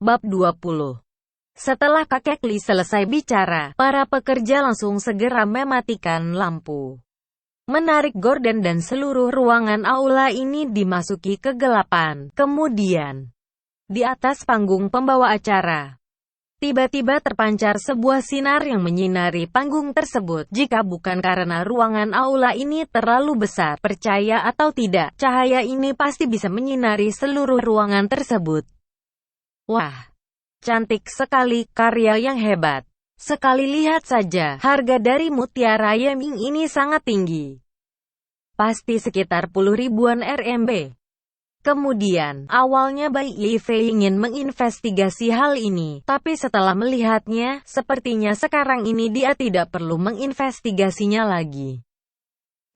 Bab 20. Setelah kakek Li selesai bicara, para pekerja langsung segera mematikan lampu. Menarik gorden dan seluruh ruangan aula ini dimasuki kegelapan. Kemudian, di atas panggung pembawa acara, tiba-tiba terpancar sebuah sinar yang menyinari panggung tersebut. Jika bukan karena ruangan aula ini terlalu besar, percaya atau tidak, cahaya ini pasti bisa menyinari seluruh ruangan tersebut. Wah, cantik sekali, karya yang hebat. Sekali lihat saja, harga dari mutiara Yeming ini sangat tinggi. Pasti sekitar 10 ribuan RMB. Kemudian, awalnya Bai Yifei ingin menginvestigasi hal ini, tapi setelah melihatnya, sepertinya sekarang ini dia tidak perlu menginvestigasinya lagi.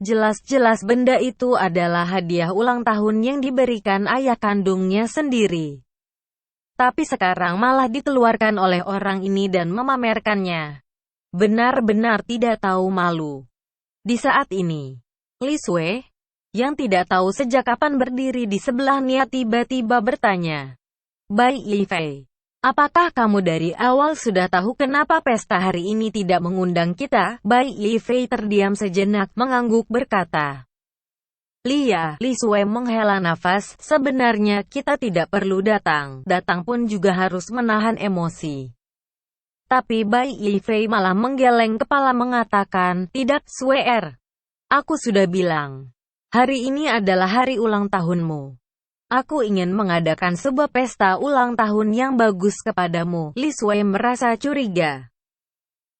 Jelas-jelas benda itu adalah hadiah ulang tahun yang diberikan ayah kandungnya sendiri. Tapi sekarang malah dikeluarkan oleh orang ini dan memamerkannya. Benar-benar tidak tahu malu. Di saat ini, Li Sui, yang tidak tahu sejak kapan berdiri di sebelahnya tiba-tiba bertanya, "Bai Yifei, apakah kamu dari awal sudah tahu kenapa pesta hari ini tidak mengundang kita?" Bai Yifei terdiam sejenak, mengangguk berkata, Li Sui menghela nafas, sebenarnya kita tidak perlu datang pun juga harus menahan emosi. Tapi Bai Yifei malah menggeleng kepala mengatakan, "Tidak, Sui, aku sudah bilang, hari ini adalah hari ulang tahunmu. Aku ingin mengadakan sebuah pesta ulang tahun yang bagus kepadamu." Li Sui merasa curiga.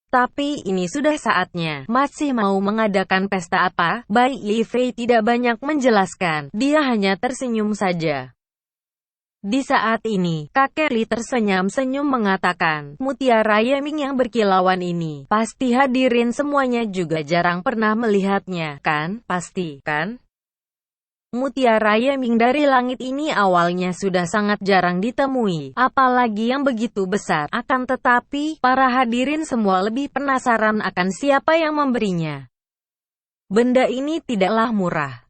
Tapi ini sudah saatnya. Masih mau mengadakan pesta apa? Bai Yifei tidak banyak menjelaskan. Dia hanya tersenyum saja. Di saat ini, kakek Li tersenyum-senyum mengatakan, "Mutiara Yeming yang berkilauan ini, pasti hadirin semuanya juga jarang pernah melihatnya, kan? Pasti, kan? Mutiara Yeming dari langit ini awalnya sudah sangat jarang ditemui, apalagi yang begitu besar. Akan tetapi, para hadirin semua lebih penasaran akan siapa yang memberinya. Benda ini tidaklah murah."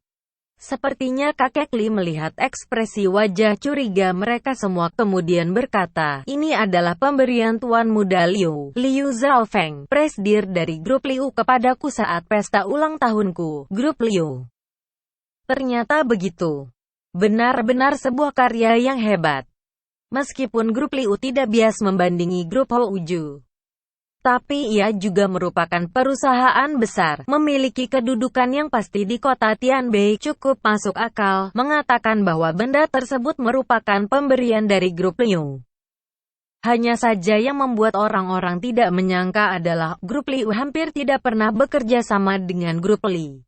Sepertinya kakek Li melihat ekspresi wajah curiga mereka semua, kemudian berkata, "Ini adalah pemberian Tuan Muda Liu Zhaofeng, presidir dari grup Liu kepadaku saat pesta ulang tahunku." Grup Liu. Ternyata begitu. Benar-benar sebuah karya yang hebat. Meskipun grup Liu tidak bias membandingi grup Houju, tapi ia juga merupakan perusahaan besar, memiliki kedudukan yang pasti di kota Tianbei. Cukup masuk akal mengatakan bahwa benda tersebut merupakan pemberian dari grup Liu. Hanya saja yang membuat orang-orang tidak menyangka adalah grup Liu hampir tidak pernah bekerja sama dengan grup Li.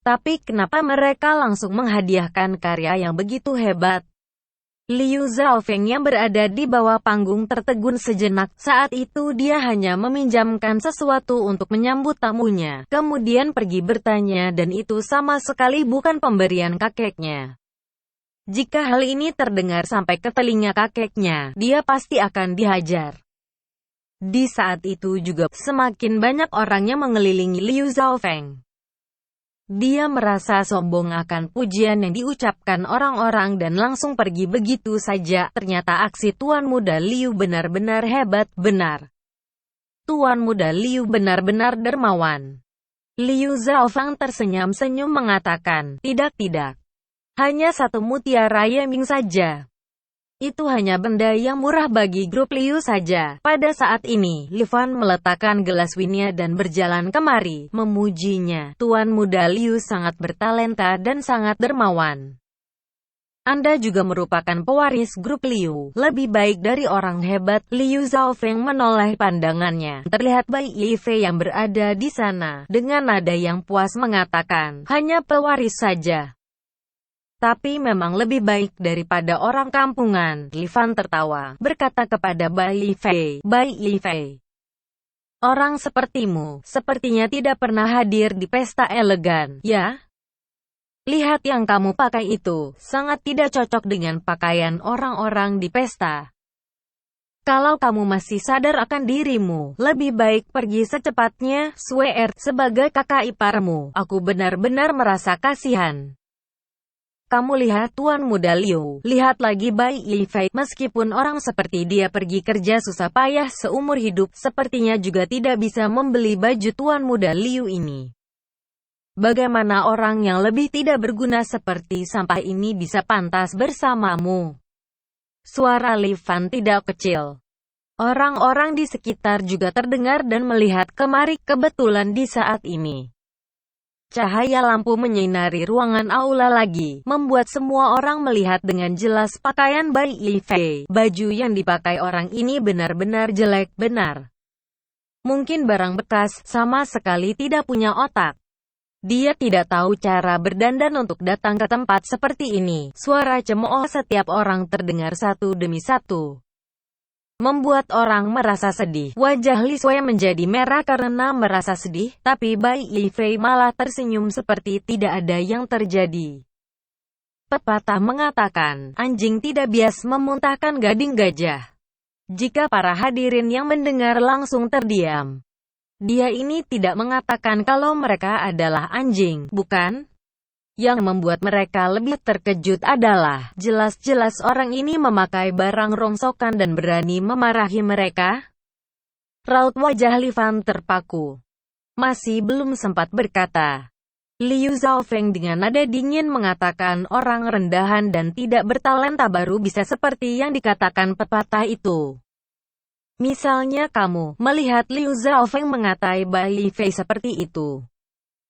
Tapi kenapa mereka langsung menghadiahkan karya yang begitu hebat? Liu Zhaofeng yang berada di bawah panggung tertegun sejenak. Saat itu dia hanya meminjamkan sesuatu untuk menyambut tamunya, kemudian pergi bertanya, dan itu sama sekali bukan pemberian kakeknya. Jika hal ini terdengar sampai ke telinga kakeknya, dia pasti akan dihajar. Di saat itu juga, semakin banyak orang yang mengelilingi Liu Zhaofeng. Dia merasa sombong akan pujian yang diucapkan orang-orang dan langsung pergi begitu saja. Ternyata aksi Tuan Muda Liu benar-benar hebat, benar. Tuan Muda Liu benar-benar dermawan. Liu Zhaofeng tersenyum-senyum mengatakan, tidak. Hanya satu mutiara Yeming saja. Itu hanya benda yang murah bagi grup Liu saja. Pada saat ini, Li Fan meletakkan gelas winnya dan berjalan kemari, memujinya. Tuan Muda Liu sangat bertalenta dan sangat dermawan. Anda juga merupakan pewaris grup Liu. Lebih baik dari orang hebat. Liu Zhaofeng menoleh pandangannya. Terlihat Bai Yifei yang berada di sana. Dengan nada yang puas mengatakan, "Hanya pewaris saja. Tapi memang lebih baik daripada orang kampungan." Li Fan tertawa, berkata kepada Bai Yifei, "Bai Yifei, orang sepertimu, sepertinya tidak pernah hadir di pesta elegan, ya? Lihat yang kamu pakai itu, sangat tidak cocok dengan pakaian orang-orang di pesta. Kalau kamu masih sadar akan dirimu, lebih baik pergi secepatnya." Sui, sebagai kakak iparmu, aku benar-benar merasa kasihan. Kamu lihat Tuan Muda Liu, lihat lagi Bai Yifei. Meskipun orang seperti dia pergi kerja susah payah seumur hidup, sepertinya juga tidak bisa membeli baju Tuan Muda Liu ini. Bagaimana orang yang lebih tidak berguna seperti sampah ini bisa pantas bersamamu? Suara Li Fan tidak kecil. Orang-orang di sekitar juga terdengar dan melihat kemari. Kebetulan di saat ini, cahaya lampu menyinari ruangan aula lagi, membuat semua orang melihat dengan jelas pakaian Bai Yifei. Baju yang dipakai orang ini benar-benar jelek, benar. Mungkin barang bekas, sama sekali tidak punya otak. Dia tidak tahu cara berdandan untuk datang ke tempat seperti ini. Suara cemooh setiap orang terdengar satu demi satu, membuat orang merasa sedih. Wajah Li Sui menjadi merah karena merasa sedih, tapi Bai Yifei malah tersenyum seperti tidak ada yang terjadi. Pepatah mengatakan, anjing tidak bias memuntahkan gading gajah. Jika para hadirin yang mendengar langsung terdiam. Dia ini tidak mengatakan kalau mereka adalah anjing, bukan? Yang membuat mereka lebih terkejut adalah, jelas-jelas orang ini memakai barang rongsokan dan berani memarahi mereka. Raut wajah Li Fan terpaku. Masih belum sempat berkata, Liu Zhaofeng dengan nada dingin mengatakan orang rendahan dan tidak bertalenta baru bisa seperti yang dikatakan pepatah itu. Misalnya kamu melihat Liu Zhaofeng mengatai Bai Yifei seperti itu.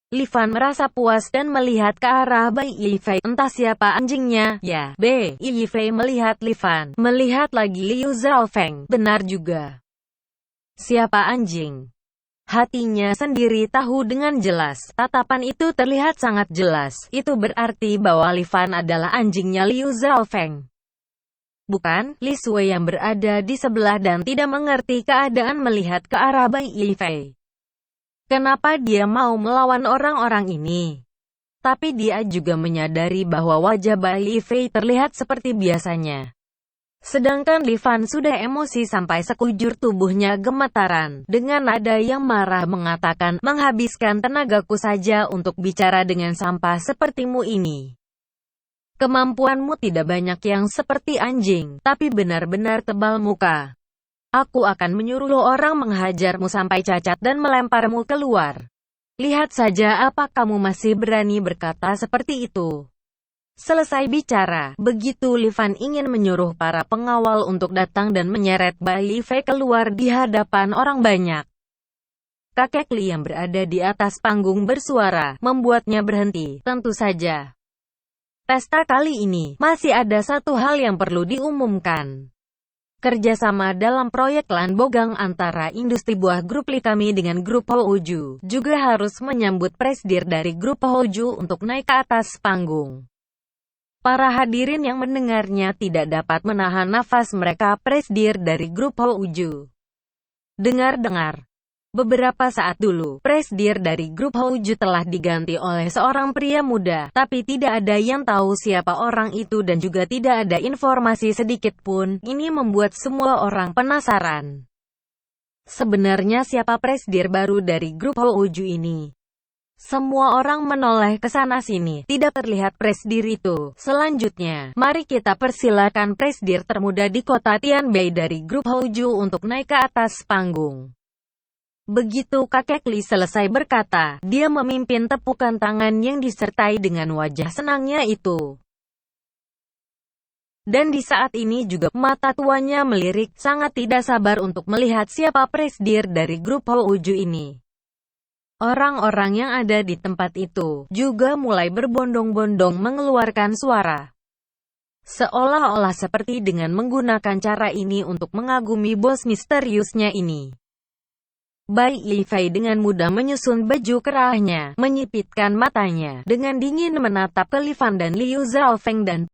Li Fan merasa puas dan melihat ke arah Bai Yifei. Entah siapa anjingnya, ya. Bai Yifei melihat Li Fan, melihat lagi Liu Zhaofeng. Benar juga. Siapa anjing? Hatinya sendiri tahu dengan jelas. Tatapan itu terlihat sangat jelas. Itu berarti bahwa Li Fan adalah anjingnya Liu Zhaofeng. Bukan, Li Sui yang berada di sebelah dan tidak mengerti keadaan melihat ke arah Bai Yifei. Kenapa dia mau melawan orang-orang ini? Tapi dia juga menyadari bahwa wajah Bai Yifei terlihat seperti biasanya. Sedangkan Li Fan sudah emosi sampai sekujur tubuhnya gemetaran. Dengan nada yang marah mengatakan, menghabiskan tenagaku saja untuk bicara dengan sampah sepertimu ini. Kemampuanmu tidak banyak yang seperti anjing, tapi benar-benar tebal muka. Aku akan menyuruh orang menghajarmu sampai cacat dan melemparmu keluar. Lihat saja apa kamu masih berani berkata seperti itu. Selesai bicara, begitu Li Fan ingin menyuruh para pengawal untuk datang dan menyeret Bai Yifei keluar di hadapan orang banyak. Kakek Li yang berada di atas panggung bersuara, membuatnya berhenti. Tentu saja. Pesta kali ini, masih ada satu hal yang perlu diumumkan. Kerjasama dalam proyek Lan Bogang antara industri buah grup Li kami dengan grup Houju, juga harus menyambut presidir dari grup Houju untuk naik ke atas panggung. Para hadirin yang mendengarnya tidak dapat menahan nafas mereka. Presidir dari grup Houju. Dengar-dengar. Beberapa saat dulu, presidir dari grup Houju telah diganti oleh seorang pria muda, tapi tidak ada yang tahu siapa orang itu dan juga tidak ada informasi sedikit pun. Ini membuat semua orang penasaran. Sebenarnya siapa presidir baru dari grup Houju ini? Semua orang menoleh ke sana sini, tidak terlihat presidir itu. Selanjutnya, mari kita persilakan presidir termuda di kota Tianbei dari grup Houju untuk naik ke atas panggung. Begitu kakek Li selesai berkata, dia memimpin tepukan tangan yang disertai dengan wajah senangnya itu. Dan di saat ini juga, mata tuanya melirik, sangat tidak sabar untuk melihat siapa presidir dari grup Houju ini. Orang-orang yang ada di tempat itu, juga mulai berbondong-bondong mengeluarkan suara. Seolah-olah seperti dengan menggunakan cara ini untuk mengagumi bos misteriusnya ini. Bai Yifei dengan mudah menyusun baju kerahnya, menyipitkan matanya, dengan dingin menatap ke Li Fan dan Liu Zhaofeng dan